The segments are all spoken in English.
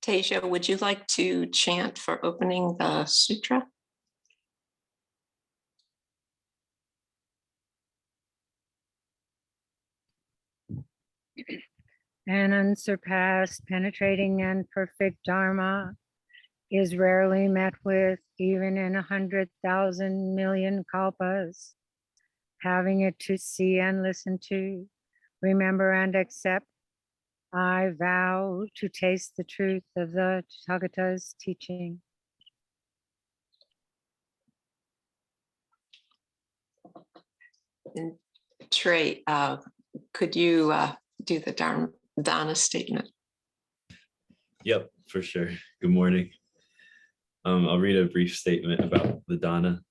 Tasia, would you like to chant for opening the sutra? An unsurpassed, penetrating, and perfect Dharma is rarely met with, even in 100,000 million kalpas. Having it to see and listen to, remember and accept, I vow to taste the truth of the Tathagata's teaching. And Trey, could you do the Dana statement? Yep, for sure. Good morning. I'll read a brief statement about the Dana.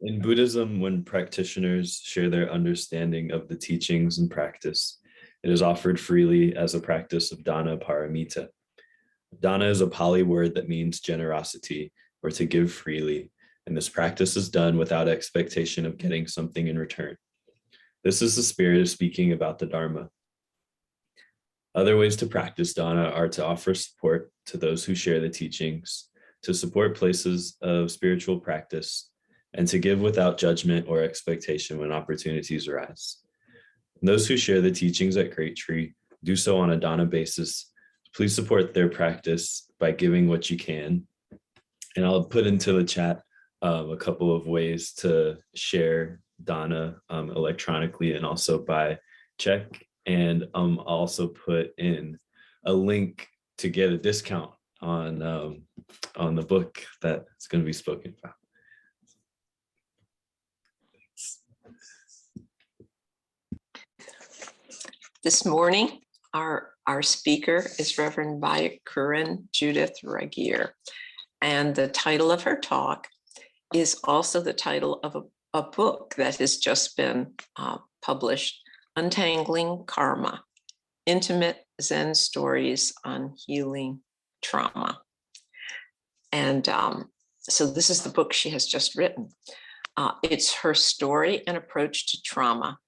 In Buddhism, when practitioners share their understanding of the teachings and practice, it is offered freely as a practice of Dana Paramita. Dana is a Pali word that means generosity or to give freely, and this practice is done without expectation of getting something in return. This is the spirit of speaking about the Dharma. Other ways to practice Dana are to offer support to those who share the teachings, to support places of spiritual practice, and to give without judgment or expectation when opportunities arise. And those who share the teachings at Great Tree do so on a Dana basis. Please support their practice by giving what you can. And I'll put into the chat a couple of ways to share Dana electronically and also by check. And I'll also put in a link to get a discount on the book that's going to be spoken about. Thanks. This morning, our speaker is Reverend Byakuren Judith Ragir, and the title of her talk is also the title of a book that has just been published, Untangling Karma, Intimate Zen Stories on Healing Trauma. And so this is the book she has just written. It's her story and approach to trauma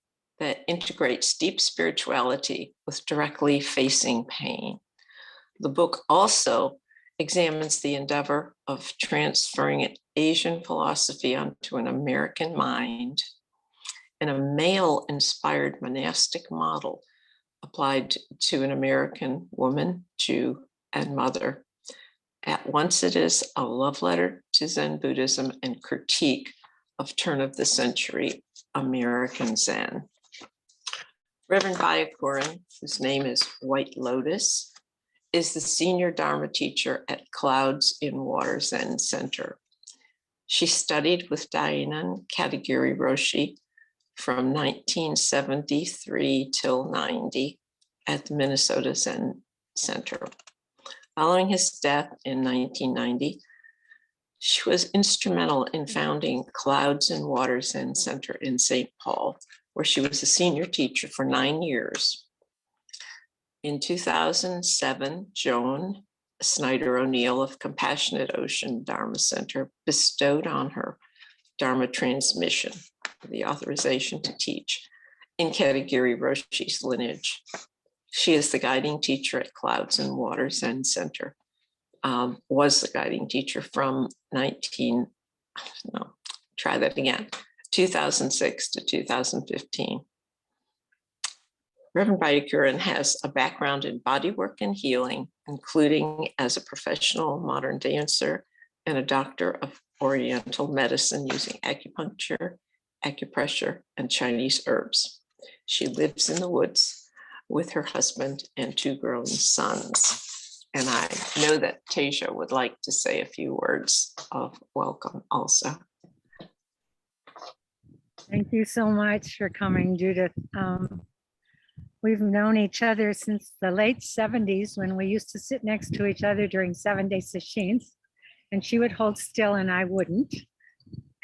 that integrates deep spirituality with directly facing pain. The book also examines the endeavor of transferring Asian philosophy onto an American mind and a male-inspired monastic model applied to an American woman, Jew, and mother. At once it is a love letter to Zen Buddhism and critique of turn-of-the-century American Zen. Reverend Byakuren, whose name is White Lotus, is the Senior Dharma Teacher at Clouds in Water Zen Center. She studied with Dainin Katagiri Roshi from 1973 till 90 at the Minnesota Zen Center. Following his death in 1990, she was instrumental in founding Clouds in Water Zen Center in St. Paul, where she was a senior teacher for 9 years. In 2007, Joen Snyder-O'Neal of Compassionate Ocean Dharma Center bestowed on her Dharma Transmission, the authorization to teach, in Katagiri Roshi's lineage. She is the guiding teacher at Clouds and Water Zen Center, was the guiding teacher from 2006 to 2015. Reverend Byakuren has a background in bodywork and healing, including as a professional modern dancer and a doctor of Oriental medicine using acupuncture, acupressure, and Chinese herbs. She lives in the woods with her husband and 2 grown sons. And I know that Tasia would like to say a few words of welcome also. Thank you so much for coming, Judith. We've known each other since the late 70s when we used to sit next to each other during 7-day sessions, and she would hold still and I wouldn't.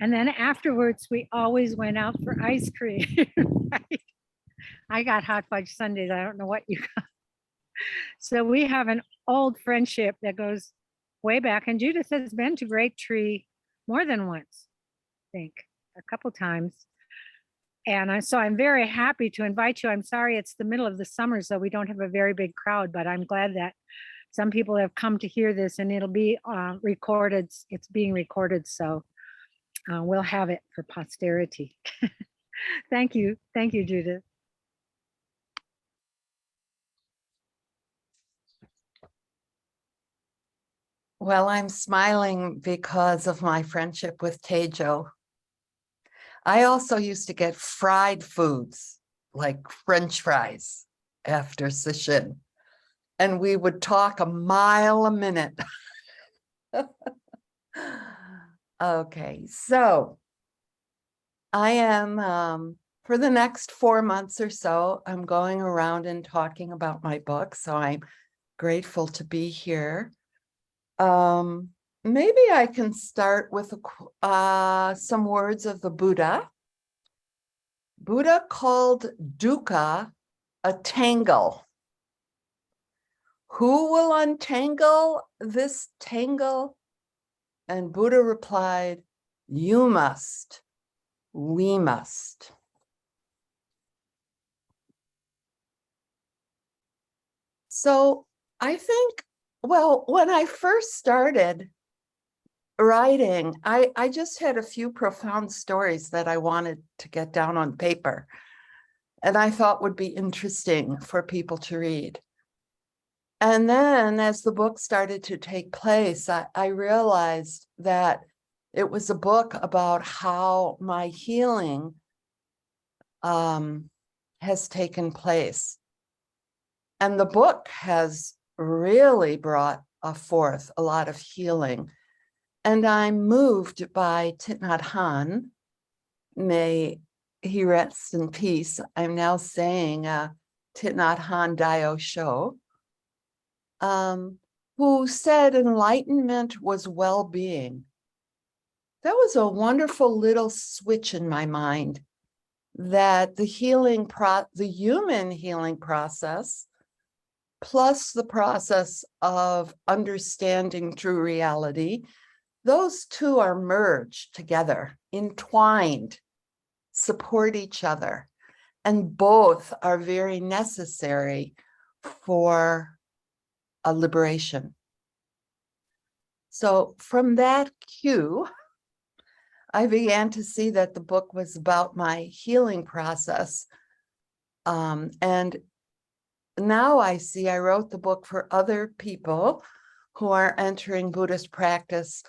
And then afterwards, we always went out for ice cream. Right? I got hot fudge sundaes. I don't know what you got. So we have an old friendship that goes way back. And Judith has been to Great Tree more than once, I think, a couple times. And so I'm very happy to invite you. I'm sorry it's the middle of the summer, so we don't have a very big crowd, but I'm glad that some people have come to hear this, and it'll be recorded. It's being recorded, so we'll have it for posterity. Thank you. Thank you, Judith. Well, I'm smiling because of my friendship with Tejo. I also used to get fried foods like French fries after sesshin, and we would talk a mile a minute. Okay, so I am, for the next 4 months or so, I'm going around and talking about my book, so I'm grateful to be here. Maybe I can start with some words of the Buddha. Buddha called dukkha a tangle. Who will untangle this tangle? And Buddha replied, you must, we must. So I think, well, when I first started writing, I just had a few profound stories that I wanted to get down on paper, and I thought would be interesting for people to read. And then as the book started to take place, I realized that it was a book about how my healing has taken place. And the book has really brought forth a lot of healing. And I'm moved by Thich Nhat Hanh. May he rest in peace. I'm now saying Thich Nhat Hanh Dio Sho, who said enlightenment was well-being. That was a wonderful little switch in my mind, that the human healing process, plus the process of understanding true reality, those two are merged together, entwined, support each other, and both are very necessary for a liberation. So from that cue, I began to see that the book was about my healing process. And now I see I wrote the book for other people who are entering Buddhist practice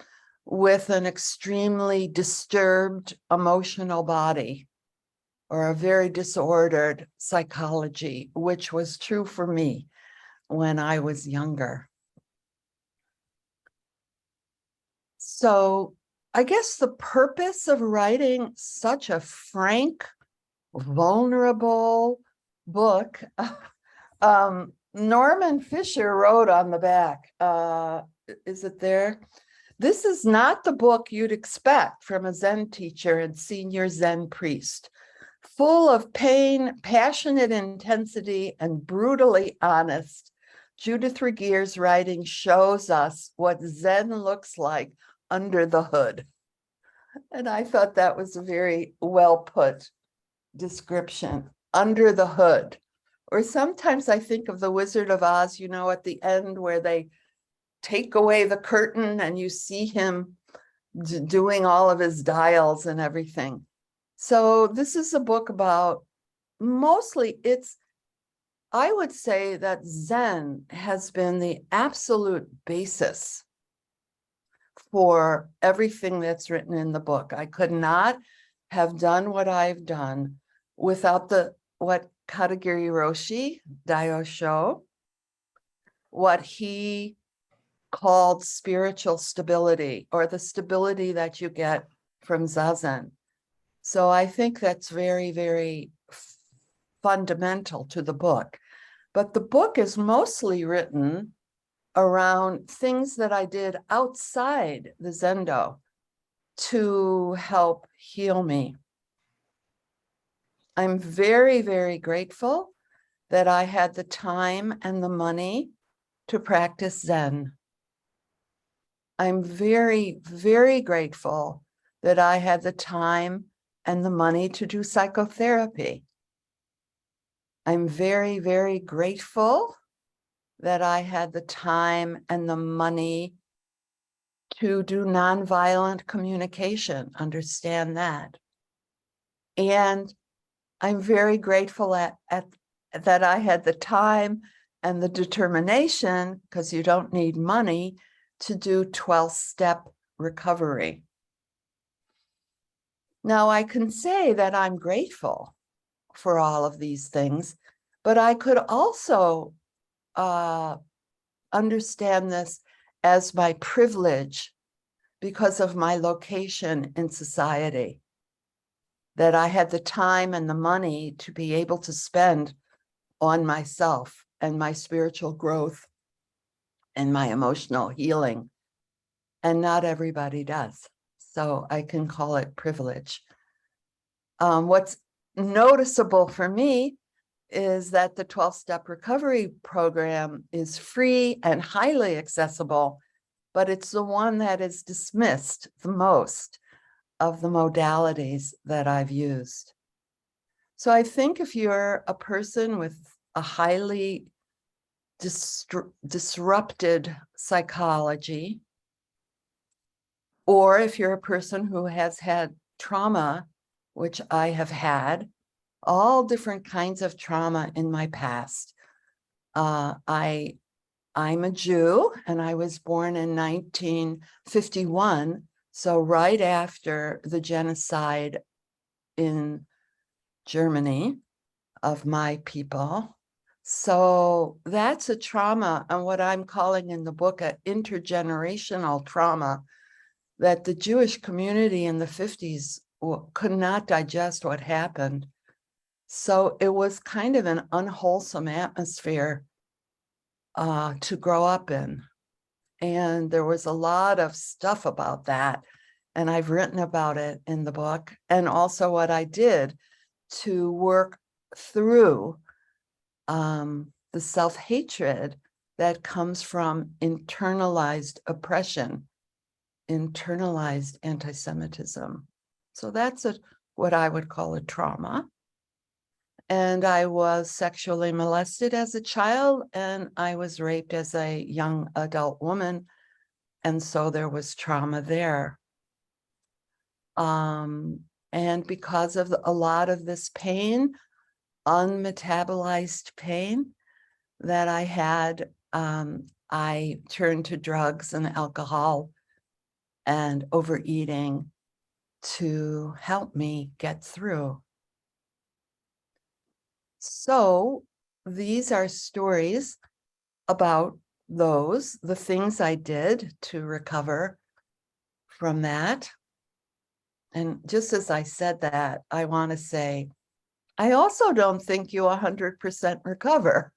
with an extremely disturbed emotional body or a very disordered psychology, which was true for me when I was younger. So I guess the purpose of writing such a frank, vulnerable book, Norman Fisher wrote on the back, is it there? This is not the book you'd expect from a Zen teacher and senior Zen priest. Full of pain, passionate intensity, and brutally honest, Judith Ragir's writing shows us what Zen looks like under the hood. And I thought that was a very well put description, under the hood. Or sometimes I think of the Wizard of Oz, you know, at the end where they take away the curtain and you see him doing all of his dials and everything. So this is a book about, mostly I would say that Zen has been the absolute basis for everything that's written in the book. I could not have done what I've done without what Katagiri Roshi, Dio Sho, what he called spiritual stability, or the stability that you get from Zazen. So I think that's very, very fundamental to the book. But the book is mostly written around things that I did outside the Zendo to help heal me. I'm very, very grateful that I had the time and the money to practice Zen. I'm very, very grateful that I had the time and the money to do psychotherapy. I'm very, very grateful that I had the time and the money to do nonviolent communication, understand that. And I'm very grateful that I had the time and the determination, because you don't need money, to do 12-step recovery. Now, I can say that I'm grateful for all of these things, but I could also understand this as my privilege because of my location in society, that I had the time and the money to be able to spend on myself and my spiritual growth and my emotional healing. And not everybody does. So I can call it privilege. What's noticeable for me is that the 12-step recovery program is free and highly accessible, but it's the one that is dismissed the most of the modalities that I've used. So I think if you're a person with a highly disrupted psychology, or if you're a person who has had trauma, which I have had, all different kinds of trauma in my past. I'm a Jew, and I was born in 1951, so right after the genocide in Germany of my people. So that's a trauma, and what I'm calling in the book an intergenerational trauma, that the Jewish community in the 50s could not digest what happened. So it was kind of an unwholesome atmosphere to grow up in. And there was a lot of stuff about that. And I've written about it in the book, and also what I did to work through the self-hatred that comes from internalized oppression, internalized anti-Semitism. So that's what I would call a trauma. And I was sexually molested as a child, and I was raped as a young adult woman. And so there was trauma there. And because of a lot of this pain, unmetabolized pain that I had, I turned to drugs and alcohol and overeating to help me get through. So these are stories about the things I did to recover from that. And just as I said that, I want to say, I also don't think you 100% recover,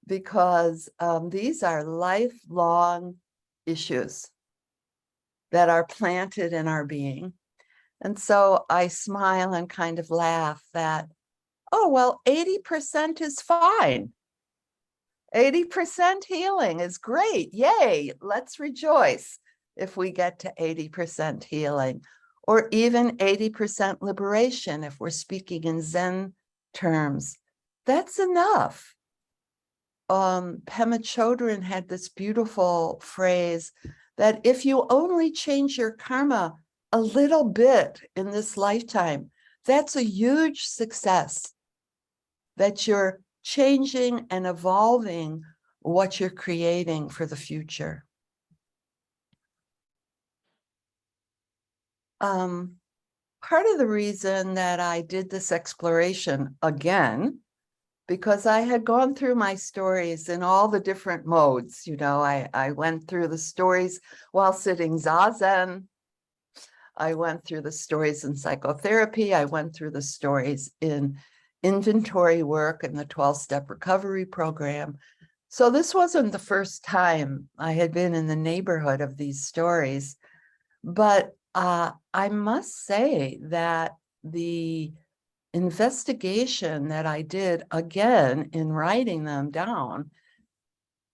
because these are lifelong issues that are planted in our being. And so I smile and kind of laugh that, oh, well, 80% is fine. 80% healing is great. Yay, let's rejoice if we get to 80% healing, or even 80% liberation if we're speaking in Zen terms. That's enough. Pema Chodron had this beautiful phrase that if you only change your karma a little bit in this lifetime, that's a huge success, that you're changing and evolving what you're creating for the future. Part of the reason that I did this exploration again, because I had gone through my stories in all the different modes. You know, I went through the stories while sitting Zazen. I went through the stories in psychotherapy. I went through the stories in inventory work and the 12-step recovery program. So this wasn't the first time I had been in the neighborhood of these stories, but I must say that the investigation that I did again in writing them down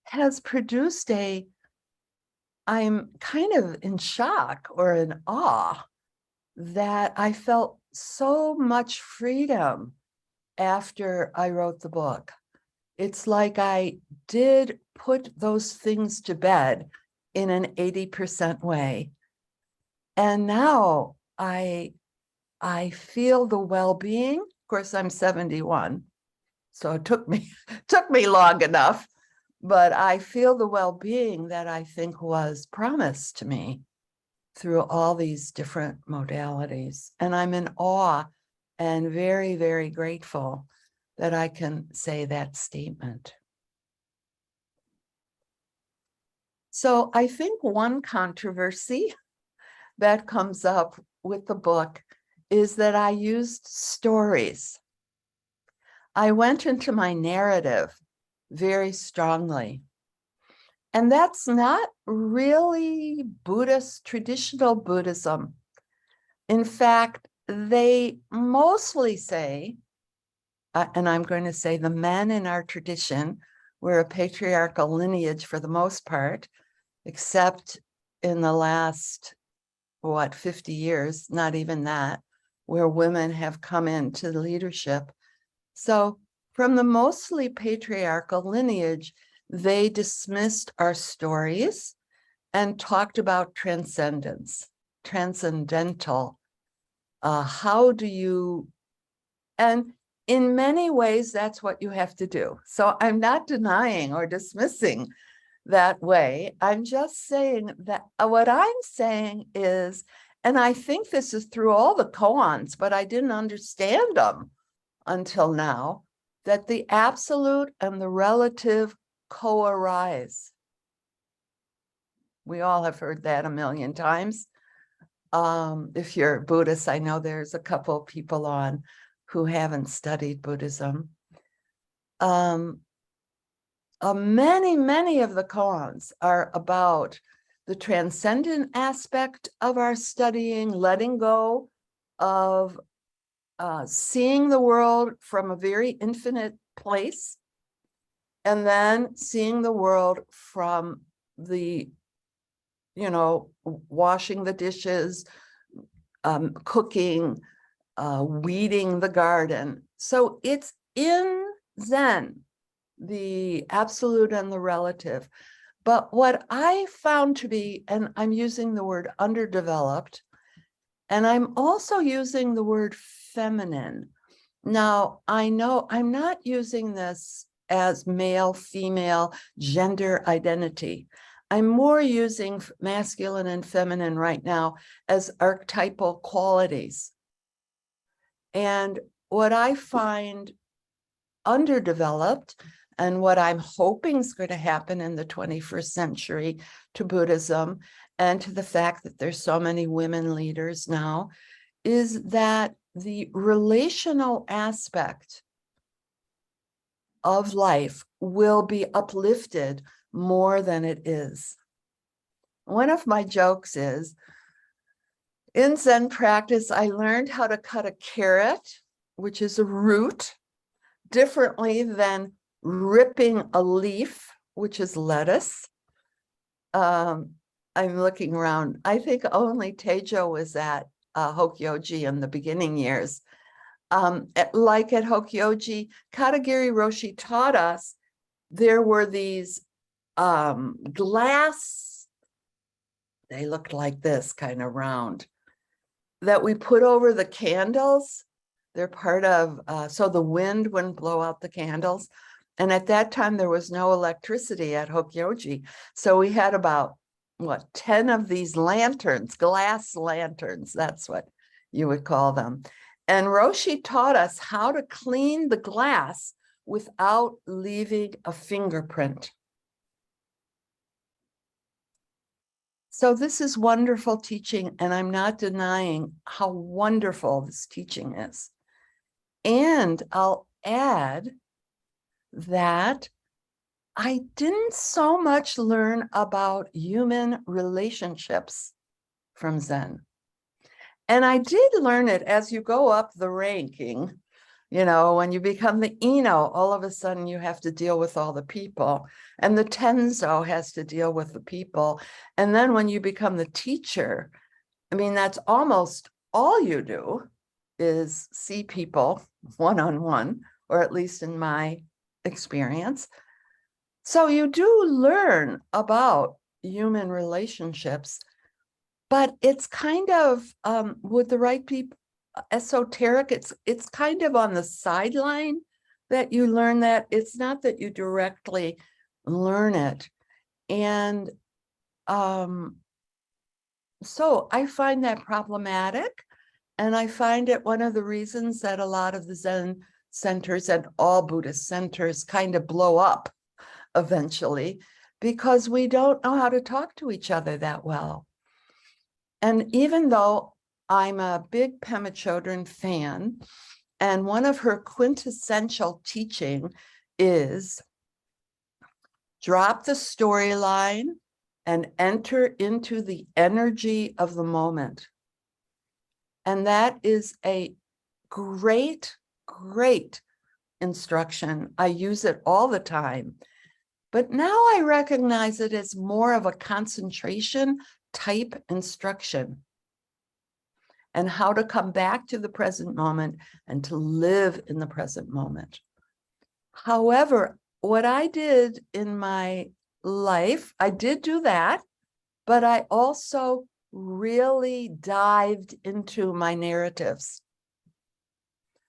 has produced I'm kind of in shock or in awe that I felt so much freedom after I wrote the book. It's like I did put those things to bed in an 80% way. And now I feel the well-being. Of course, I'm 71, so it took me long enough, but I feel the well-being that I think was promised to me through all these different modalities. And I'm in awe and very, very grateful that I can say that statement. So I think one controversy that comes up with the book is that I used stories. I went into my narrative very strongly. And that's not really Buddhist, traditional Buddhism. In fact, they mostly say, and I'm going to say the men in our tradition, we're a patriarchal lineage for the most part, except in the last, 50 years, not even that, where women have come into leadership. So from the mostly patriarchal lineage, they dismissed our stories and talked about transcendence, transcendental. How do you, and in many ways, that's what you have to do. So I'm not denying or dismissing that way. I'm just saying that what I'm saying is, and I think this is through all the koans, but I didn't understand them until now, that the absolute and the relative co-arise. We all have heard that a million times. If you're Buddhist, I know there's a couple of people on who haven't studied Buddhism. Many of the koans are about the transcendent aspect of our studying, letting go of seeing the world from a very infinite place, and then seeing the world from the, washing the dishes, cooking, weeding the garden. So it's in Zen, the absolute and the relative. But what I found to be, and I'm using the word underdeveloped, and I'm also using the word feminine. Now, I know I'm not using this as male, female, gender identity. I'm more using masculine and feminine right now as archetypal qualities. And what I find underdeveloped, and what I'm hoping is going to happen in the 21st century to Buddhism, and to the fact that there's so many women leaders now, is that the relational aspect of life will be uplifted more than it is. One of my jokes is, in Zen practice, I learned how to cut a carrot, which is a root, differently than ripping a leaf, which is lettuce. I'm looking around. I think only Tejo was at Hokyoji in the beginning years. Like at Hokyoji, Katagiri Roshi taught us there were these glass, they looked like this, kind of round, that we put over the candles. They're part of, so the wind wouldn't blow out the candles. And at that time, there was no electricity at Hokyoji. So we had about, 10 of these lanterns, glass lanterns, that's what you would call them. And Roshi taught us how to clean the glass without leaving a fingerprint. So this is wonderful teaching, and I'm not denying how wonderful this teaching is. And I'll add that I didn't so much learn about human relationships from Zen. And I did learn it as you go up the ranking. When you become the Ino, all of a sudden you have to deal with all the people. And the Tenzo has to deal with the people. And then when you become the teacher, that's almost all you do. is see people one-on-one, or at least in my experience. So you do learn about human relationships, but it's kind of with the right people, esoteric. It's kind of on the sideline that you learn that. It's not that you directly learn it. And so I find that problematic. And I find it one of the reasons that a lot of the Zen centers and all Buddhist centers kind of blow up eventually, because we don't know how to talk to each other that well. And even though I'm a big Pema Chodron fan, and one of her quintessential teaching is drop the storyline and enter into the energy of the moment. And that is a great, great instruction. I use it all the time. But now I recognize it as more of a concentration type instruction, and how to come back to the present moment and to live in the present moment. However, what I did in my life, I did do that, but I also really dived into my narratives.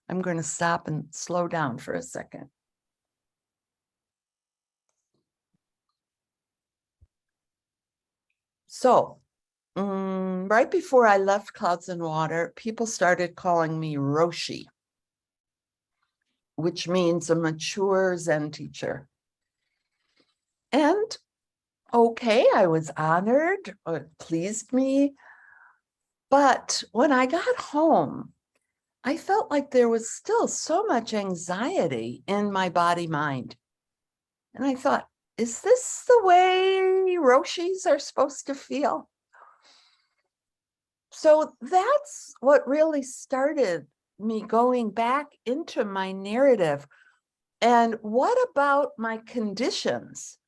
I'm going to stop and slow down for a second. So, right before I left Clouds and Water, people started calling me Roshi, which means a mature Zen teacher. And okay, I was honored, it pleased me. But when I got home, I felt like there was still so much anxiety in my body-mind. And I thought, is this the way Roshis are supposed to feel? So that's what really started me going back into my narrative. And what about my conditions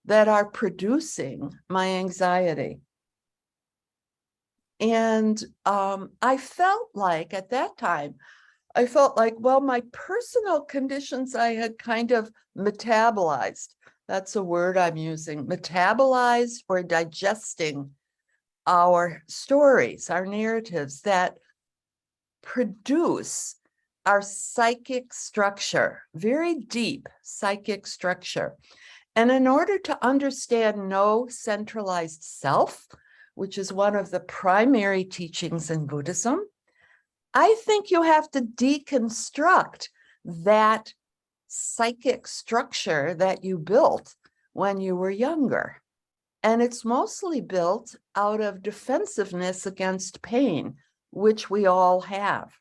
that are producing my anxiety? And I felt like at that time, well, my personal conditions I had kind of metabolized. That's a word I'm using, metabolized or digesting our stories, our narratives that produce our psychic structure, very deep psychic structure. And in order to understand no centralized self, which is one of the primary teachings in Buddhism, I think you have to deconstruct that psychic structure that you built when you were younger. And it's mostly built out of defensiveness against pain, which we all have.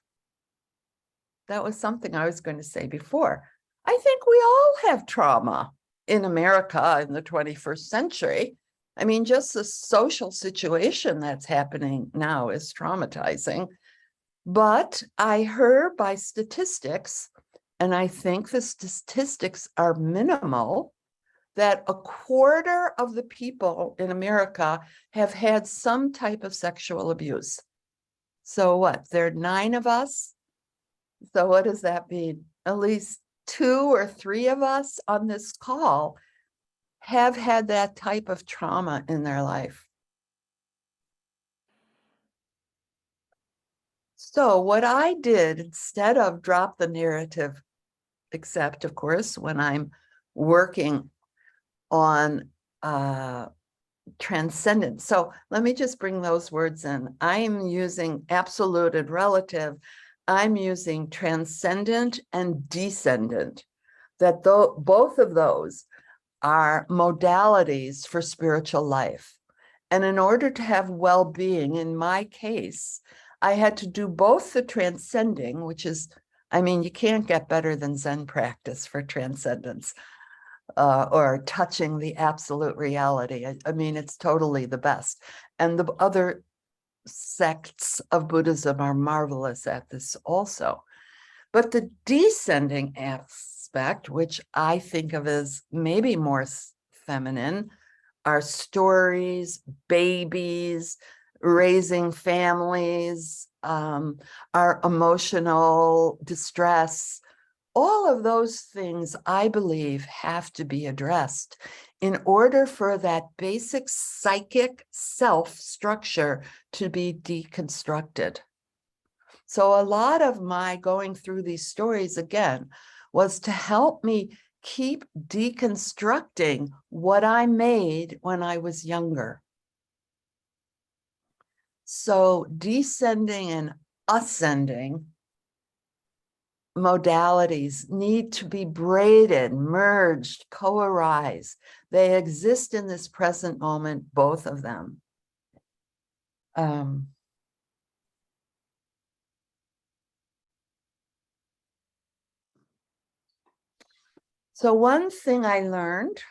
That was something I was going to say before. I think we all have trauma in America in the 21st century. I mean, just the social situation that's happening now is traumatizing. But I heard by statistics, and I think the statistics are minimal, that 1/4 of the people in America have had some type of sexual abuse. So what? There are 9 of us. So what does that mean? At least 2 or 3 of us on this call have had that type of trauma in their life. So what I did, instead of drop the narrative, except of course, when I'm working on transcendence. So let me just bring those words in. I'm using absolute and relative. I'm using transcendent and descendant, that both of those are modalities for spiritual life. And in order to have well-being, in my case, I had to do both the transcending, which is, I mean, you can't get better than Zen practice for transcendence. Or touching the absolute reality. I mean, it's totally the best. And the other sects of Buddhism are marvelous at this also. But the descending aspect, which I think of as maybe more feminine, are stories, babies, raising families, our emotional distress, all of those things, I believe, have to be addressed in order for that basic psychic self structure to be deconstructed. So a lot of my going through these stories, again, was to help me keep deconstructing what I made when I was younger. So descending and ascending modalities need to be braided, merged, co-arise. They exist in this present moment, both of them. So one thing I learned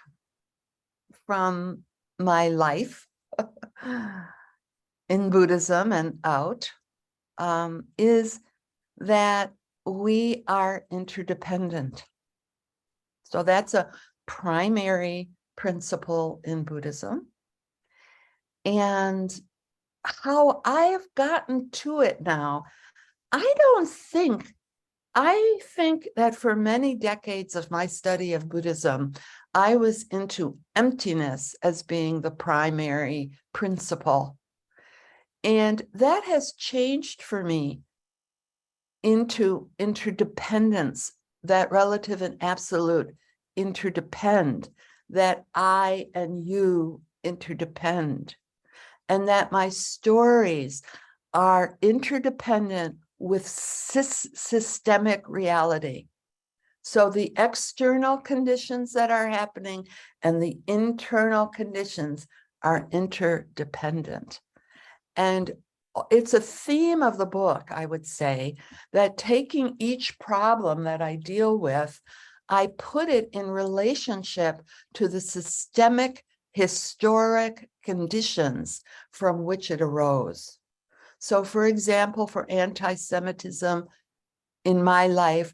from my life in Buddhism and out is that we are interdependent. So that's a primary principle in Buddhism. And how I have gotten to it now, I think that for many decades of my study of Buddhism, I was into emptiness as being the primary principle. And that has changed for me into interdependence, that relative and absolute interdepend, that I and you interdepend, and that my stories are interdependent with systemic reality. So the external conditions that are happening and the internal conditions are interdependent. And it's a theme of the book, I would say, that taking each problem that I deal with, I put it in relationship to the systemic, historic conditions from which it arose. So, for example, for anti-Semitism in my life,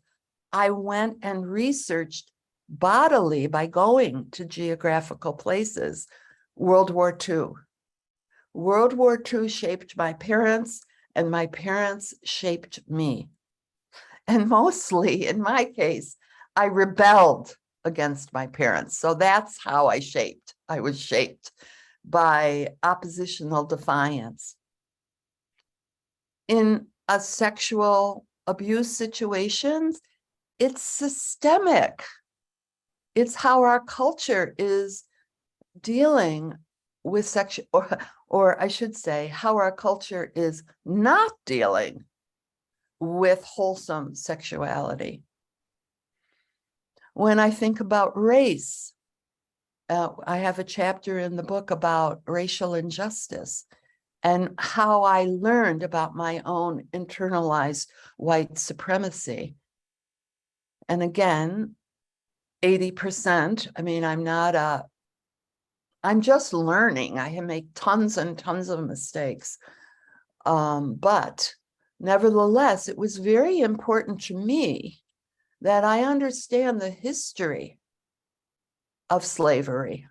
I went and researched bodily by going to geographical places, World War II. World War II shaped my parents, and my parents shaped me. And mostly, in my case, I rebelled against my parents. So that's how I was shaped by oppositional defiance. In a sexual abuse situations, it's systemic. It's how our culture is dealing with sexual, or I should say, how our culture is not dealing with wholesome sexuality. When I think about race, I have a chapter in the book about racial injustice and how I learned about my own internalized white supremacy. And again, 80%, I mean, I'm just learning. I make tons and tons of mistakes. But nevertheless, it was very important to me that I understand the history of slavery.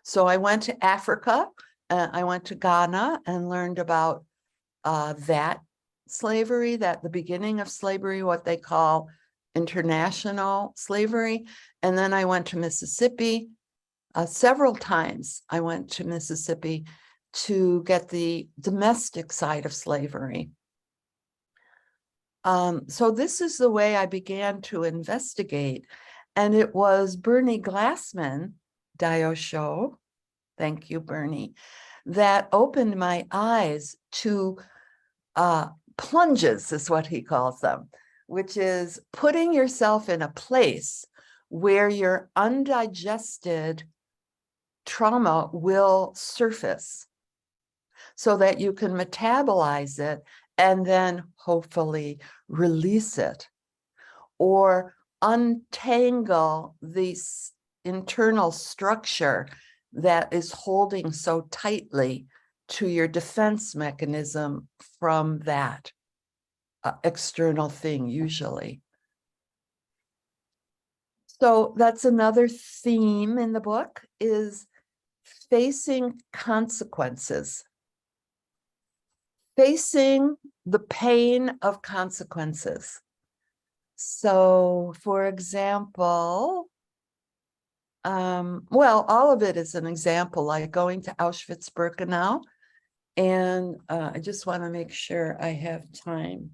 So I went to Africa, I went to Ghana and learned about that slavery, that the beginning of slavery, what they call international slavery. And then I went to Mississippi. Several times I went to Mississippi to get the domestic side of slavery. So this is the way I began to investigate. And it was Bernie Glassman, Daosho, thank you, Bernie, that opened my eyes to plunges, is what he calls them, which is putting yourself in a place where your undigested trauma will surface so that you can metabolize it and then hopefully release it or untangle this internal structure that is holding so tightly to your defense mechanism from that external thing usually. So that's another theme in the book, is facing consequences. facing the pain of consequences. So, for example, well, all of it is an example, like going to Auschwitz-Birkenau. And I just want to make sure I have time,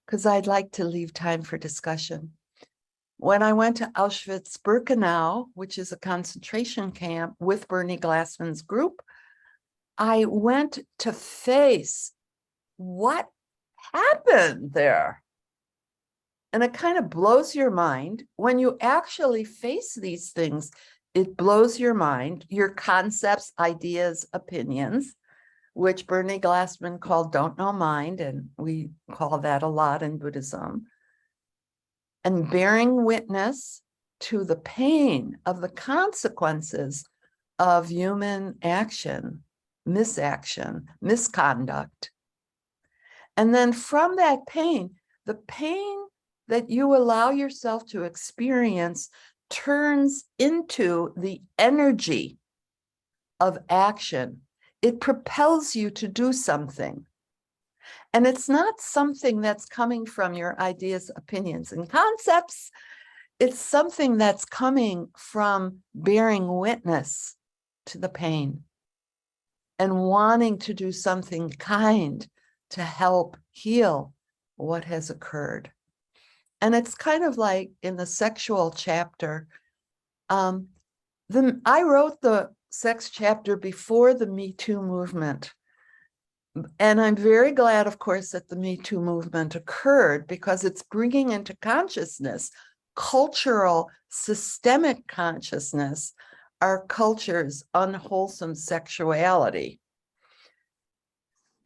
because I'd like to leave time for discussion. When I went to Auschwitz-Birkenau, which is a concentration camp with Bernie Glassman's group, I went to face what happened there. And it kind of blows your mind. When you actually face these things, it blows your mind, your concepts, ideas, opinions, which Bernie Glassman called don't know mind, and we call that a lot in Buddhism. And bearing witness to the pain of the consequences of human action, misaction, misconduct. And then from that pain, the pain that you allow yourself to experience turns into the energy of action. It propels you to do something. And it's not something that's coming from your ideas, opinions, and concepts. It's something that's coming from bearing witness to the pain and wanting to do something kind to help heal what has occurred. And it's kind of like in the sexual chapter. I wrote the sex chapter before the Me Too movement. And I'm very glad, of course, that the Me Too movement occurred, because it's bringing into consciousness, cultural, systemic consciousness, our culture's unwholesome sexuality.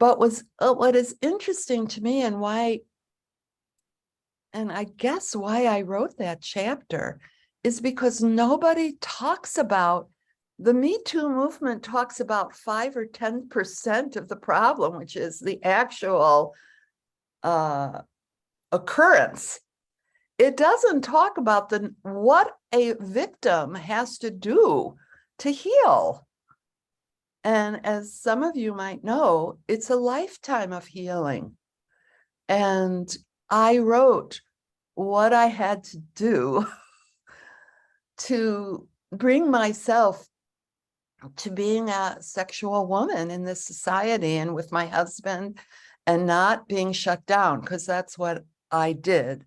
But what is interesting to me, and I guess why I wrote that chapter, is because nobody talks about, the Me Too movement talks about 5 or 10% of the problem, which is the actual occurrence. It doesn't talk about what a victim has to do to heal. And as some of you might know, it's a lifetime of healing. And I wrote what I had to do to bring myself to being a sexual woman in this society and with my husband, and not being shut down, because that's what I did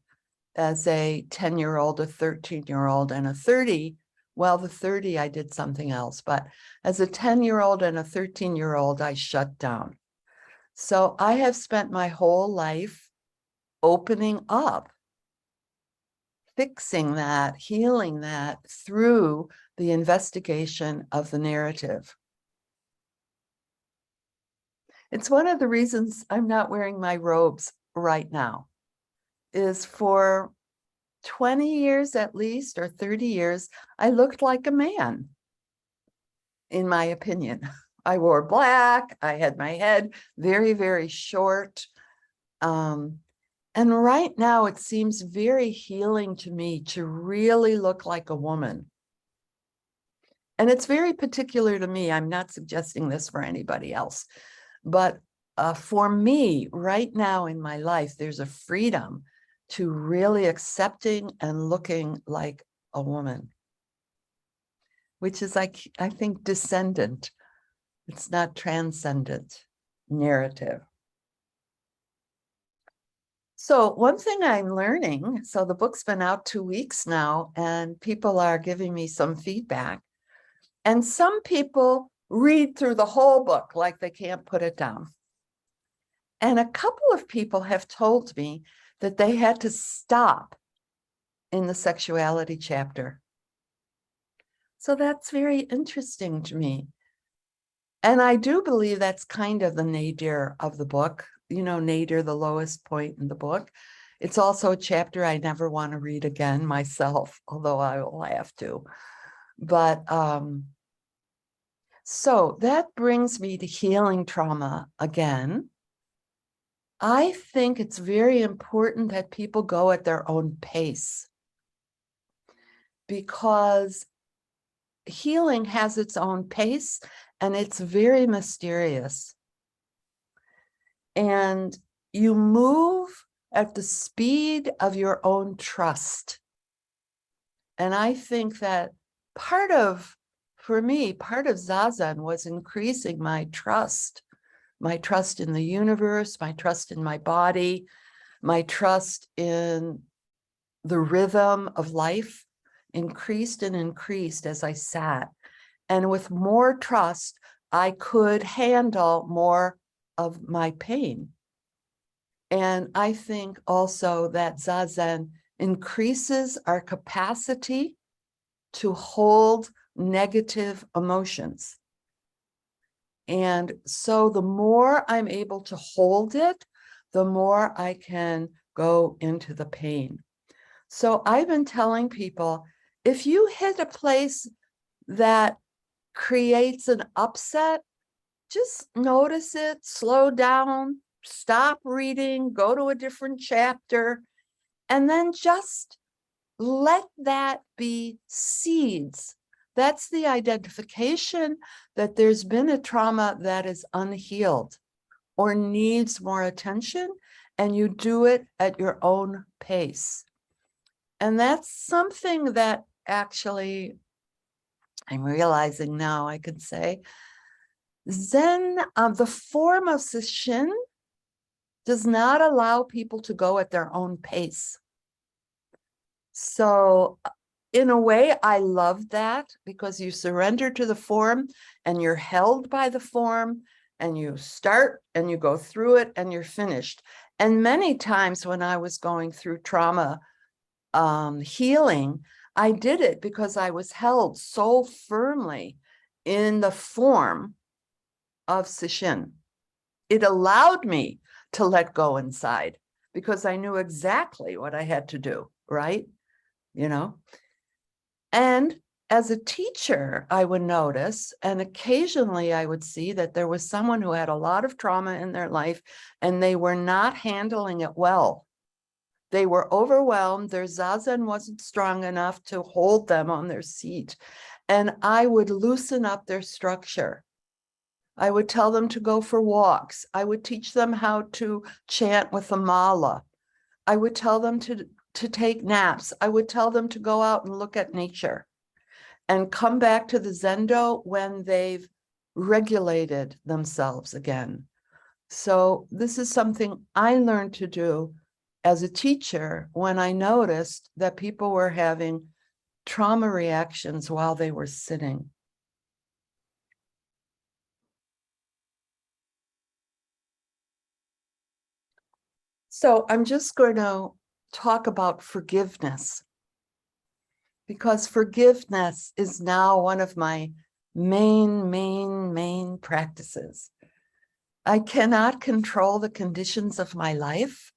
as a 10-year-old, a 13-year-old, and a 30. Well, the 30, I did something else, but as a 10-year-old and a 13-year-old, I shut down. So I have spent my whole life opening up, fixing that, healing that through the investigation of the narrative. It's one of the reasons I'm not wearing my robes right now, is for 20 years at least, or 30 years, I looked like a man, in my opinion. I wore black, I had my head very, very short. And right now it seems very healing to me to really look like a woman. And it's very particular to me. I'm not suggesting this for anybody else. But for me, right now in my life, there's a freedom to really accepting and looking like a woman, which is, like, I think, descendant. It's not transcendent narrative. So one thing I'm learning, so the book's been out 2 weeks now, and people are giving me some feedback. And some people read through the whole book like they can't put it down. And a couple of people have told me that they had to stop in the sexuality chapter. So that's very interesting to me. And I do believe that's kind of the nadir of the book. You know, nadir, the lowest point in the book. It's also a chapter I never want to read again myself, although I will have to. But so that brings me to healing trauma again. I think it's very important that people go at their own pace, because healing has its own pace and it's very mysterious. And you move at the speed of your own trust. And I think that for me, part of Zazen was increasing my trust in the universe, my trust in my body, my trust in the rhythm of life increased and increased as I sat. And with more trust, I could handle more of my pain. And I think also that Zazen increases our capacity to hold negative emotions. And so the more I'm able to hold it, the more I can go into the pain. So I've been telling people, if you hit a place that creates an upset, just notice it, slow down, stop reading, go to a different chapter, and then just let that be seeds. That's the identification that there's been a trauma that is unhealed or needs more attention, and you do it at your own pace. And that's something that actually I'm realizing now, I could say, Zen, the form of Sesshin does not allow people to go at their own pace. So in a way, I love that, because you surrender to the form and you're held by the form, and you start and you go through it and you're finished. And many times when I was going through trauma healing, I did it because I was held so firmly in the form of Sesshin. It allowed me to let go inside because I knew exactly what I had to do, right? You know? And as a teacher, I would notice, and occasionally I would see that there was someone who had a lot of trauma in their life and they were not handling it well. They were overwhelmed. Their Zazen wasn't strong enough to hold them on their seat. And I would loosen up their structure. I would tell them to go for walks. I would teach them how to chant with a mala. I would tell them to take naps. I would tell them to go out and look at nature and come back to the Zendo when they've regulated themselves again. So this is something I learned to do as a teacher when I noticed that people were having trauma reactions while they were sitting. So I'm just going to talk about forgiveness, because forgiveness is now one of my main practices. I cannot control the conditions of my life,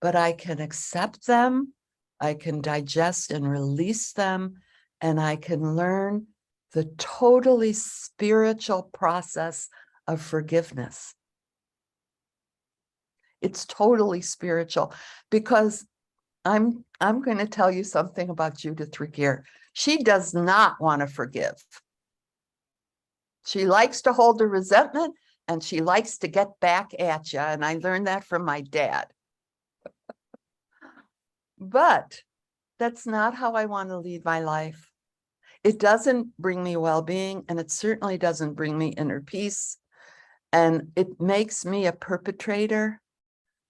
but I can accept them, I can digest and release them, and I can learn the totally spiritual process of forgiveness. It's totally spiritual, because I'm going to tell you something about Judith Ragir. She does not want to forgive. She likes to hold the resentment, and she likes to get back at you. And I learned that from my dad. But that's not how I want to lead my life. It doesn't bring me well-being, and it certainly doesn't bring me inner peace. And it makes me a perpetrator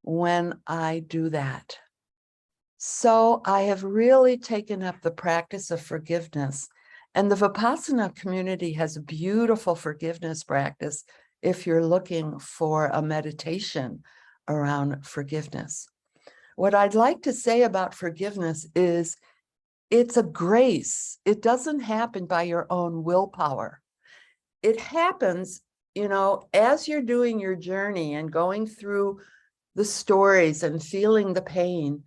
when I do that. So I have really taken up the practice of forgiveness. And the Vipassana community has a beautiful forgiveness practice if you're looking for a meditation around forgiveness. What I'd like to say about forgiveness is it's a grace. It doesn't happen by your own willpower. It happens, you know, as you're doing your journey and going through the stories and feeling the pain.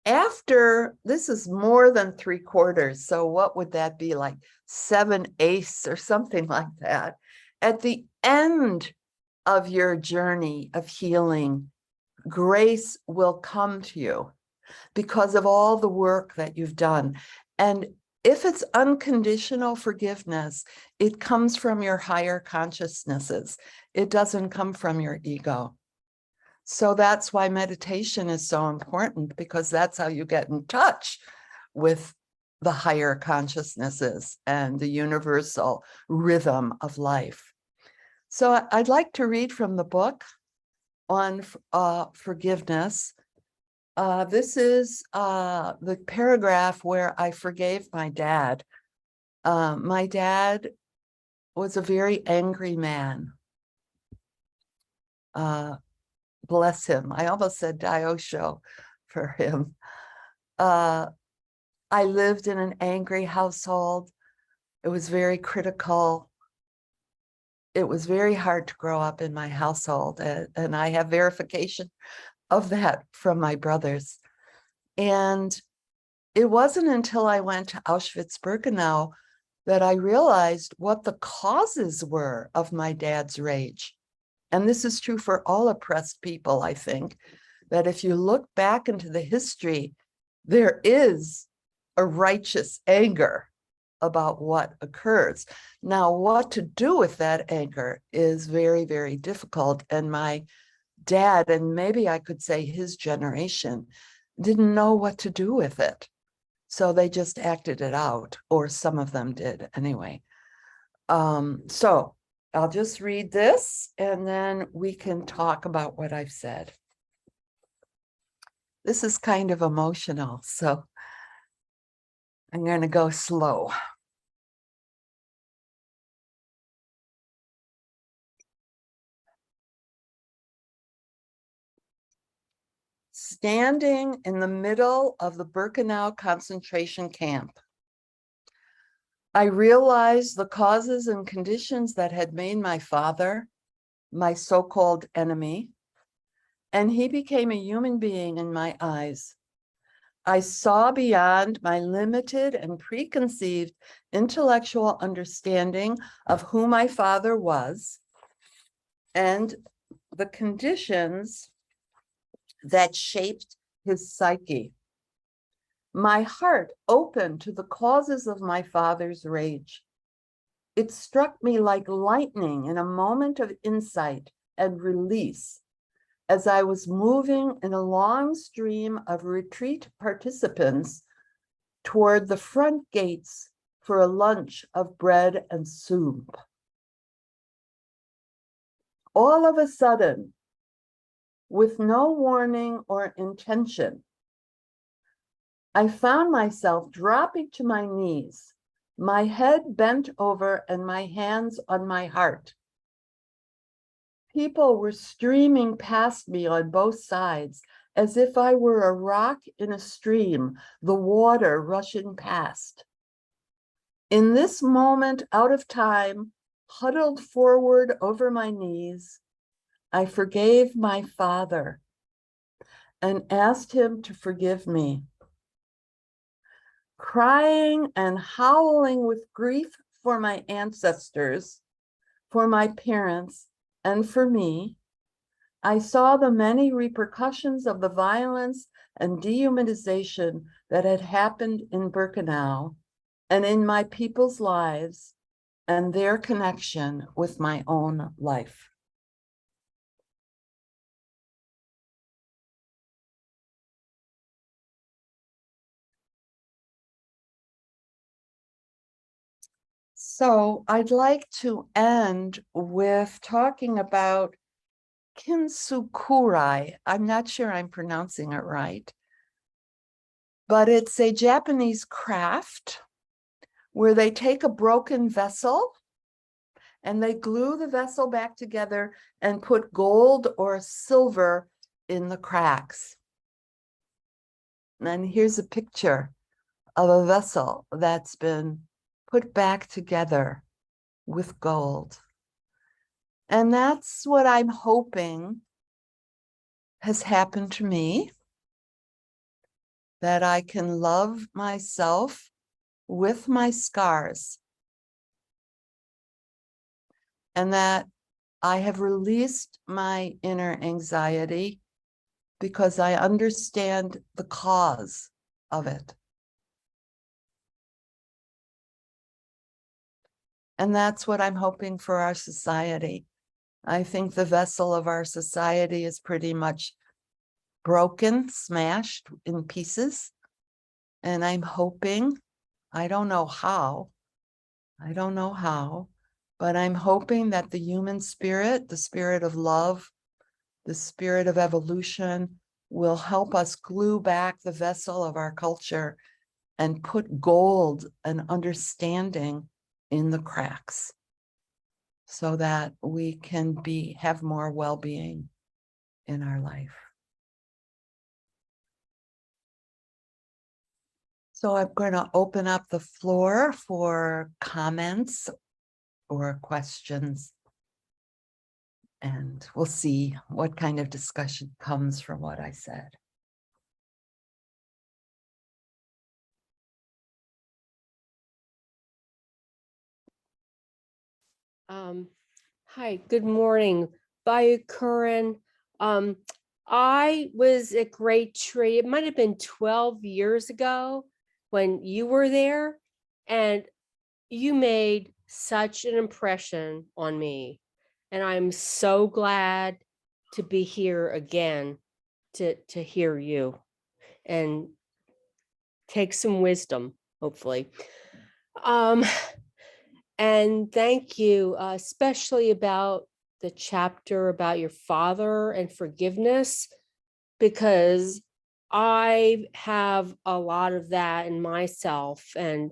After, this is more than 3/4, so what would that be, like 7/8 or something like that? At the end of your journey of healing, grace will come to you because of all the work that you've done. And if it's unconditional forgiveness, it comes from your higher consciousnesses. It doesn't come from your ego. So that's why meditation is so important, because that's how you get in touch with the higher consciousnesses and the universal rhythm of life. So I'd like to read from the book on forgiveness. This is the paragraph where I forgave my dad. My dad was a very angry man. Bless him. I almost said Daosho for him. I lived in an angry household. It was very critical. It was very hard to grow up in my household, and I have verification of that from my brothers. And it wasn't until I went to Auschwitz-Birkenau that I realized what the causes were of my dad's rage. And this is true for all oppressed people, I think, that if you look back into the history, there is a righteous anger about what occurs. Now, what to do with that anger is very, very difficult. And my dad, and maybe I could say his generation, didn't know what to do with it. So they just acted it out, or some of them did anyway. So I'll just read this and then we can talk about what I've said. This is kind of emotional, so I'm going to go slow. Standing in the middle of the Birkenau concentration camp, I realized the causes and conditions that had made my father my so-called enemy, and he became a human being in my eyes. I saw beyond my limited and preconceived intellectual understanding of who my father was and the conditions that shaped his psyche. My heart opened to the causes of my father's rage. It struck me like lightning in a moment of insight and release as I was moving in a long stream of retreat participants toward the front gates for a lunch of bread and soup. All of a sudden, with no warning or intention, I found myself dropping to my knees, my head bent over and my hands on my heart. People were streaming past me on both sides, as if I were a rock in a stream, the water rushing past. In this moment, out of time, huddled forward over my knees, I forgave my father and asked him to forgive me. Crying and howling with grief for my ancestors, for my parents, and for me, I saw the many repercussions of the violence and dehumanization that had happened in Birkenau and in my people's lives and their connection with my own life. So I'd like to end with talking about kintsukuroi. I'm not sure I'm pronouncing it right, but it's a Japanese craft where they take a broken vessel and they glue the vessel back together and put gold or silver in the cracks. And here's a picture of a vessel that's been put back together with gold. And that's what I'm hoping has happened to me, that I can love myself with my scars, and that I have released my inner anxiety because I understand the cause of it. And that's what I'm hoping for our society. I think the vessel of our society is pretty much broken, smashed in pieces. And I'm hoping, I don't know how, but I'm hoping that the human spirit, the spirit of love, the spirit of evolution will help us glue back the vessel of our culture and put gold and understanding in the cracks so that we can have more well-being in our life. So I'm going to open up the floor for comments or questions, and we'll see what kind of discussion comes from what I said. Hi, good morning. Byakuren. I was at Great Tree. It might have been 12 years ago when you were there, and you made such an impression on me. And I'm so glad to be here again to hear you and take some wisdom, hopefully. And thank you, especially about the chapter about your father and forgiveness, because I have a lot of that in myself, and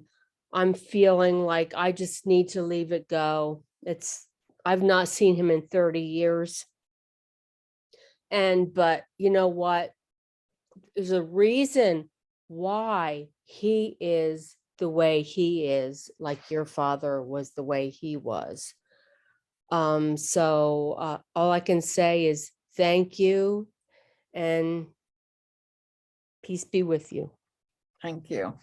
I'm feeling like I just need to leave it go. I've not seen him in 30 years. But you know what? There's a reason why he is the way he is, like your father was the way he was. So all I can say is thank you and peace be with you. Thank you.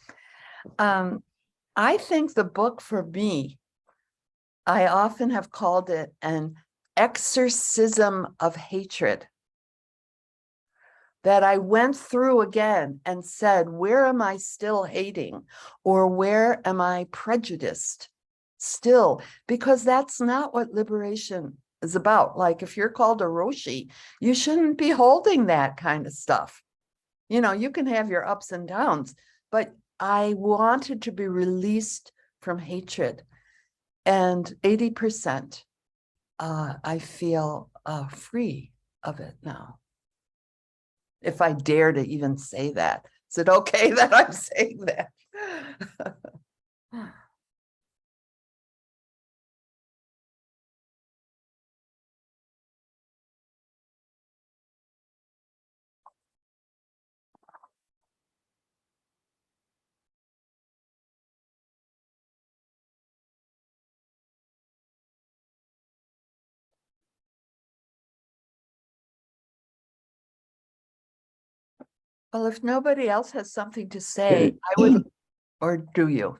I think the book for me, I often have called it an exorcism of hatred. That I went through again and said, where am I still hating? Or where am I prejudiced still? Because that's not what liberation is about. Like if you're called a Roshi, you shouldn't be holding that kind of stuff. You know, you can have your ups and downs, but I wanted to be released from hatred. And 80%, I feel free of it now. If I dare to even say that. Is it okay that I'm saying that? Well, if nobody else has something to say, I would, or do you?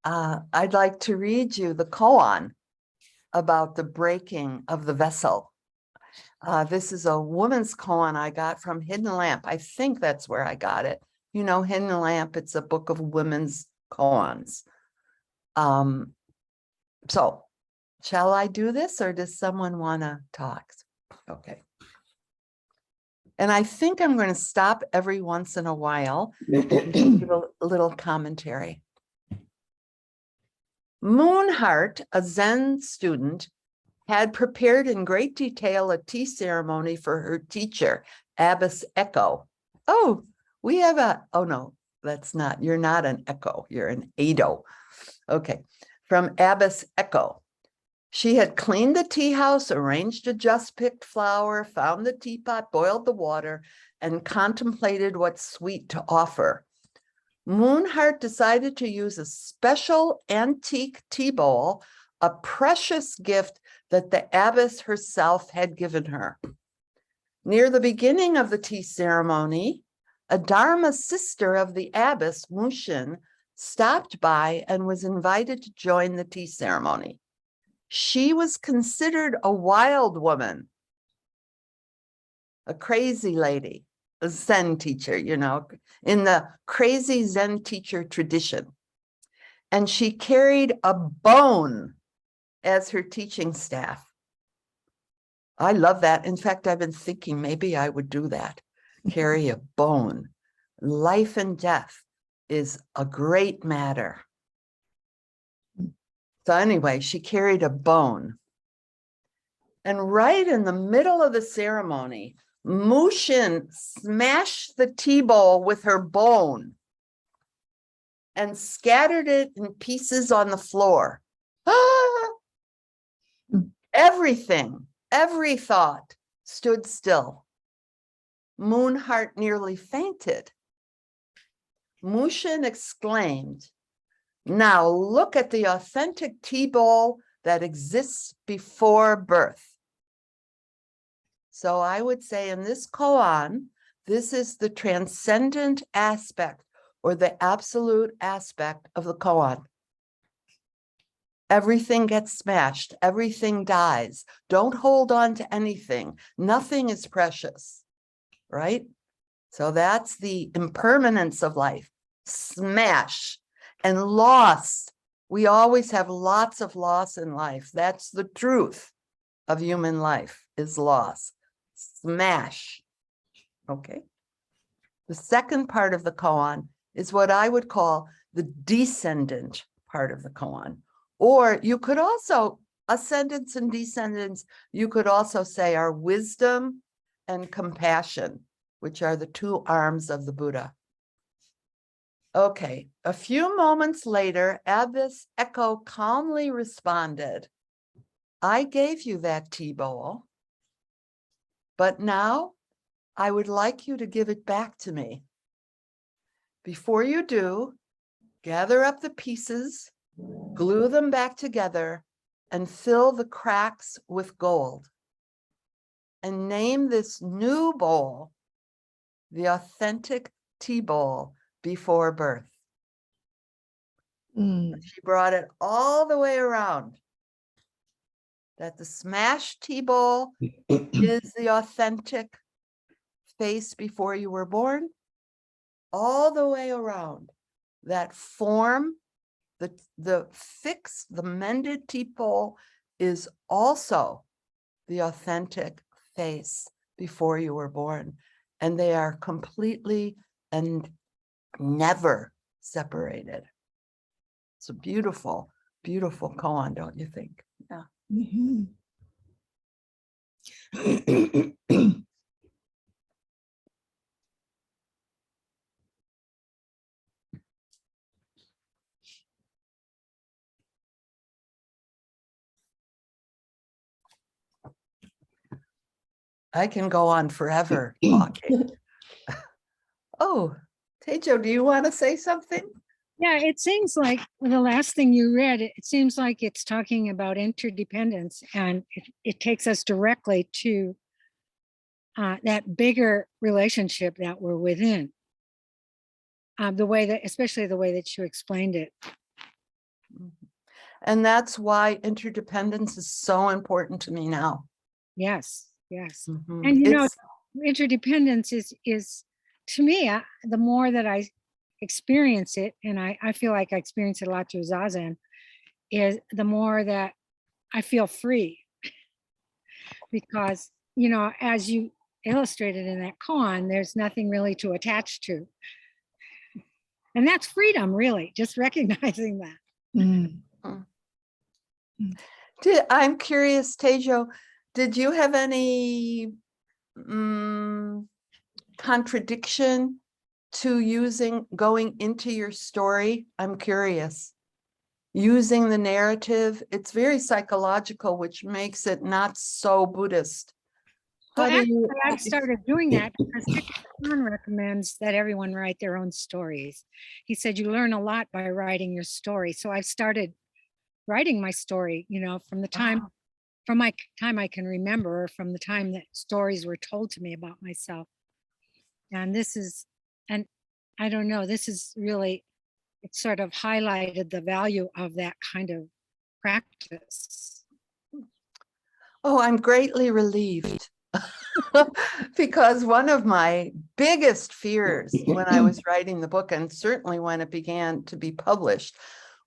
I'd like to read you the koan about the breaking of the vessel. This is a woman's koan I got from Hidden Lamp. I think that's where I got it. You know, Hidden Lamp, it's a book of women's koans. So shall I do this, or does someone want to talk? Okay. And I think I'm going to stop every once in a while and give a little commentary. Moonheart, a Zen student, had prepared in great detail a tea ceremony for her teacher, Abbess Echo. Oh, we have oh no, that's not, you're not an Echo, you're an Ado. Okay, from Abbess Echo. She had cleaned the tea house, arranged a just-picked flower, found the teapot, boiled the water, and contemplated what sweet to offer. Moonheart decided to use a special antique tea bowl, a precious gift that the abbess herself had given her. Near the beginning of the tea ceremony, a Dharma sister of the abbess, Mushin, stopped by and was invited to join the tea ceremony. She was considered a wild woman, a crazy lady, a Zen teacher, you know, in the crazy Zen teacher tradition. and she carried a bone as her teaching staff. I love that. In fact, I've been thinking maybe I would do that. Carry a bone. Life and death is a great matter. So anyway, she carried a bone. And right in the middle of the ceremony, Mushin smashed the tea bowl with her bone and scattered it in pieces on the floor. Everything, every thought stood still. Moonheart nearly fainted. Mushin exclaimed, "Now look at the authentic tea bowl that exists before birth." So I would say in this koan, this is the transcendent aspect or the absolute aspect of the koan. Everything gets smashed. Everything dies. Don't hold on to anything. Nothing is precious, right? So that's the impermanence of life. Smash and loss. We always have lots of loss in life. That's the truth of human life, is loss. Smash. Okay. The second part of the koan is what I would call the descendant part of the koan. Or you could also, ascendants and descendants, you could also say are wisdom and compassion, which are the two arms of the Buddha. Okay, a few moments later, Abbess Echo calmly responded, "I gave you that tea bowl, but now I would like you to give it back to me. Before you do, gather up the pieces, glue them back together, and fill the cracks with gold. And name this new bowl the authentic tea bowl before birth." She brought it all the way around. That the smashed tea bowl is the authentic face before you were born, all the way around. That form, the fixed, the mended tea bowl is also the authentic face before you were born. And they are completely and never separated. It's a beautiful, beautiful koan, don't you think? Yeah. I can go on forever talking. Oh, Tejo, do you want to say something? Yeah, it seems like the last thing you read, it seems like it's talking about interdependence, and it takes us directly to that bigger relationship that we're within. The way that, especially the way that you explained it. And that's why interdependence is so important to me now. Yes, yes. Mhm. And you know, It's- interdependence is to me, the more that I experience it, and I feel like I experience it a lot through Zazen, is the more that I feel free. Because, you know, as you illustrated in that koan, there's nothing really to attach to. And that's freedom, really, just recognizing that. I'm curious, Tejo, did you have any contradiction to going into your story? I'm curious. Using the narrative, it's very psychological, which makes it not so Buddhist. Well, actually, I've started doing that because John recommends that everyone write their own stories. He said you learn a lot by writing your story. So I've started writing my story, you know, from my time I can remember, or from the time that stories were told to me about myself. And I don't know, this is really, it sort of highlighted the value of that kind of practice. Oh, I'm greatly relieved. Because one of my biggest fears when I was writing the book, and certainly when it began to be published,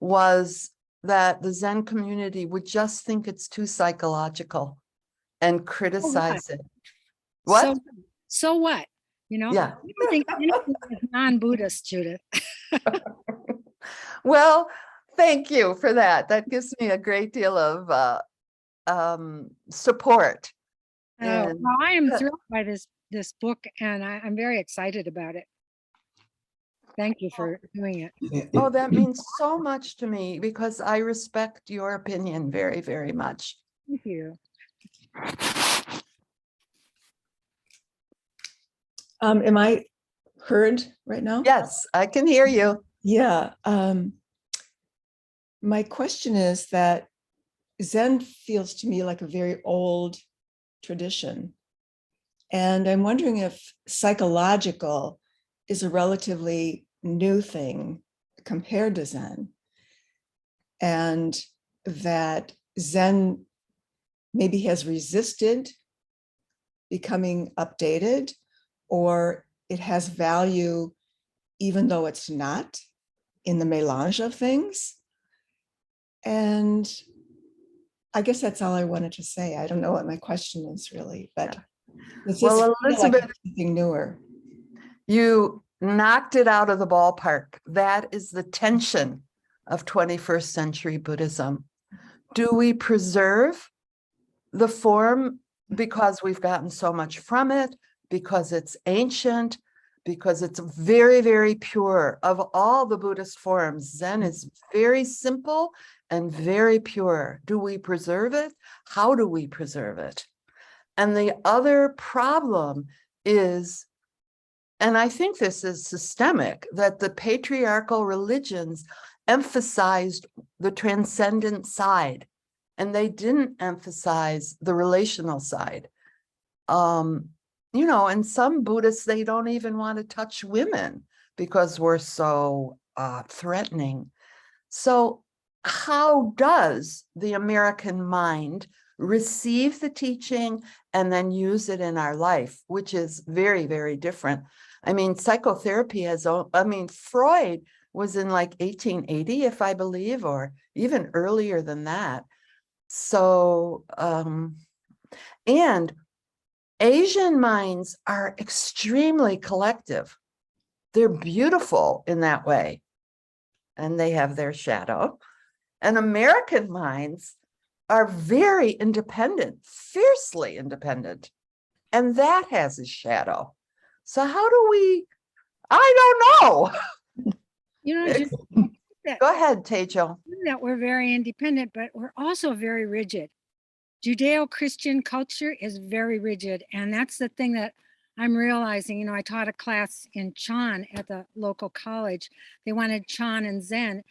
was that the Zen community would just think it's too psychological and criticize it. What? So what? You know, Yeah. I don't think anything is non-Buddhist, Judith. Well, thank you for that. That gives me a great deal of support. Oh, And well, I am thrilled by this book, and I'm very excited about it. Thank you for doing it. oh, that means so much to me because I respect your opinion very, very much. Thank you. Am I heard right now? Yes, I can hear you. Yeah. My question is that Zen feels to me like a very old tradition. And I'm wondering if psychological is a relatively new thing compared to Zen. And that Zen maybe has resisted becoming updated, or it has value even though it's not in the melange of things. And I guess that's all I wanted to say. I don't know what my question is really, but it's just Well, Elizabeth, like something newer. you knocked it out of the ballpark. That is the tension of 21st century Buddhism. Do we preserve the form because we've gotten so much from it, because it's ancient, because it's very, very pure? Of all the Buddhist forms, Zen is very simple and very pure. Do we preserve it? How do we preserve it? And the other problem is, and I think this is systemic, that the patriarchal religions emphasized the transcendent side, and they didn't emphasize the relational side. You know, and some Buddhists, they don't even want to touch women because we're so threatening. So how does the American mind receive the teaching and then use it in our life, which is very, very different? I mean, psychotherapy has, I mean, Freud was in like 1880, if I believe, or even earlier than that. So, and Asian minds are extremely collective. They're beautiful in that way, and they have their shadow. And American minds are very independent, fiercely independent, and that has a shadow. So how do we, I don't know. You know, just Go ahead, Tejo. that we're very independent, but we're also very rigid. Judeo-Christian culture is very rigid. And that's the thing that I'm realizing. You know, I taught a class in Chan at the local college. They wanted Chan and Zen.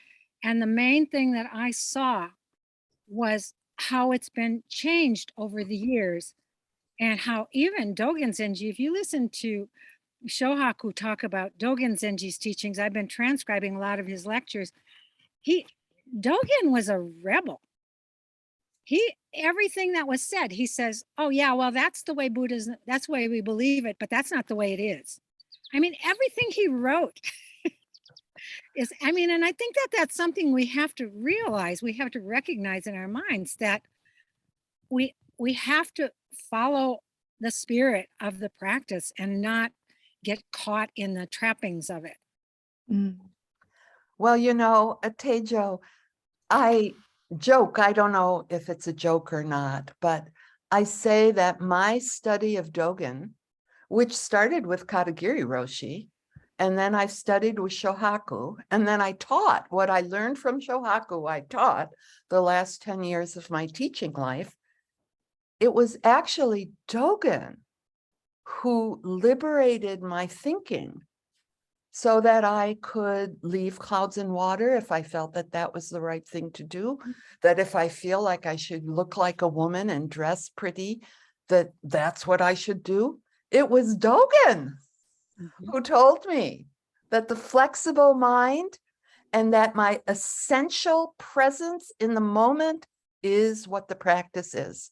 And the main thing that I saw was how it's been changed over the years, and how even Dogen Zenji, if you listen to Shohaku talk about Dogen Zenji's teachings, I've been transcribing a lot of his lectures. Dogen was a rebel. Everything that was said, he says, oh yeah, well, that's the way Buddhism, that's the way we believe it, but that's not the way it is. I mean, everything he wrote is, I mean, and I think that that's something we have to realize, we have to recognize in our minds, that we have to follow the spirit of the practice and not get caught in the trappings of it. Well, you know, Tejo, I joke, I don't know if it's a joke or not, but I say that my study of Dogen, which started with Katagiri Roshi, and then I've studied with Shohaku, and then I taught what I learned from Shohaku, I taught the last 10 years of my teaching life. It was actually Dogen who liberated my thinking so that I could leave clouds and water if I felt that that was the right thing to do, that if I feel like I should look like a woman and dress pretty, that's what I should do. It was Dogen who told me that the flexible mind and that my essential presence in the moment is what the practice is.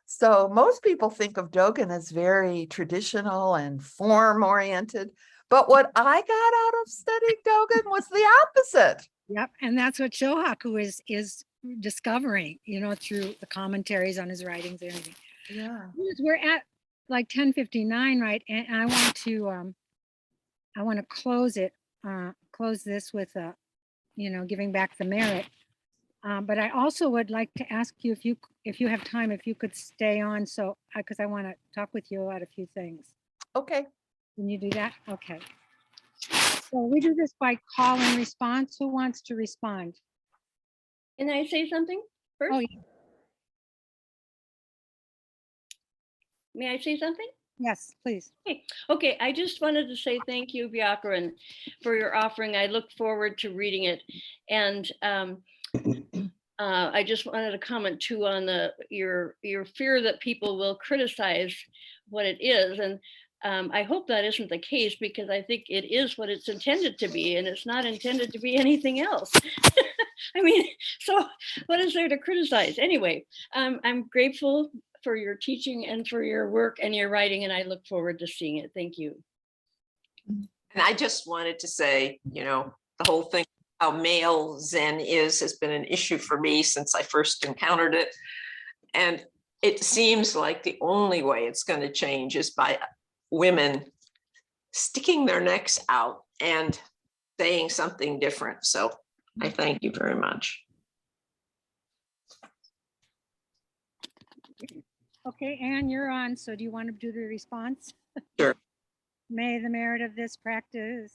So most people think of Dogen as very traditional and form oriented. But what I got out of studying Dogen was the opposite. Yep, and that's what Shohaku is discovering, through the commentaries on his writings and everything. Yeah. We're at like 10:59, right? And I want to close this with giving back the merit. But I also would like to ask you if you have time, if you could stay on, so because I want to talk with you about a few things. Okay. Can you do that? Okay. So we do this by call and response. Who wants to respond? Can I say something first? Oh, yeah. May I say something? Yes, please. Okay, I just wanted to say thank you, Byakuren, for your offering. I look forward to reading it. And I just wanted to comment too on your fear that people will criticize what it is. And I hope that isn't the case, because I think it is what it's intended to be, and it's not intended to be anything else. I mean, so what is there to criticize? Anyway, I'm grateful for your teaching and for your work and your writing, and I look forward to seeing it. Thank you. And I just wanted to say, the whole thing, how male Zen has been an issue for me since I first encountered it. And it seems like the only way it's going to change is by women sticking their necks out and saying something different. So I thank you very much. Okay, Anne, you're on. So do you want to do the response? Sure. May the merit of this practice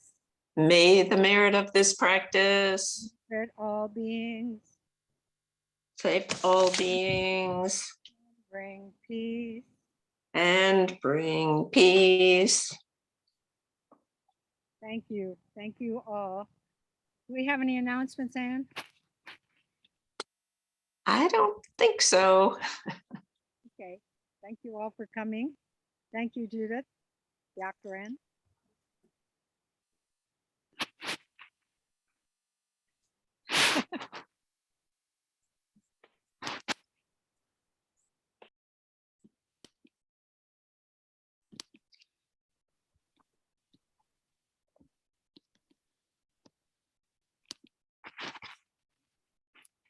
May the merit of this practice benefit all beings, save all beings bring peace. and bring peace. Thank you. Thank you all. Do we have any announcements, Anne? I don't think so. Okay. Thank you all for coming. Thank you, Judith. Byakuren.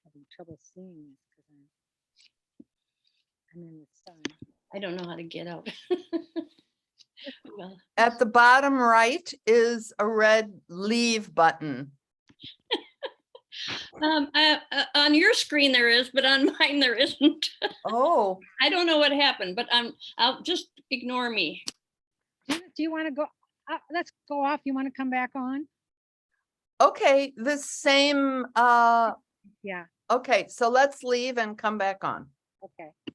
Having trouble seeing this because I'm in the sun. I don't know how to get out. Well, At the bottom right is a red leave button. on your screen there is, but on mine there isn't. Oh, I don't know what happened, but I'll just ignore me. Do you want to go? Let's go off. You want to come back on? okay. The same, Yeah. okay, so let's leave and come back on. Okay.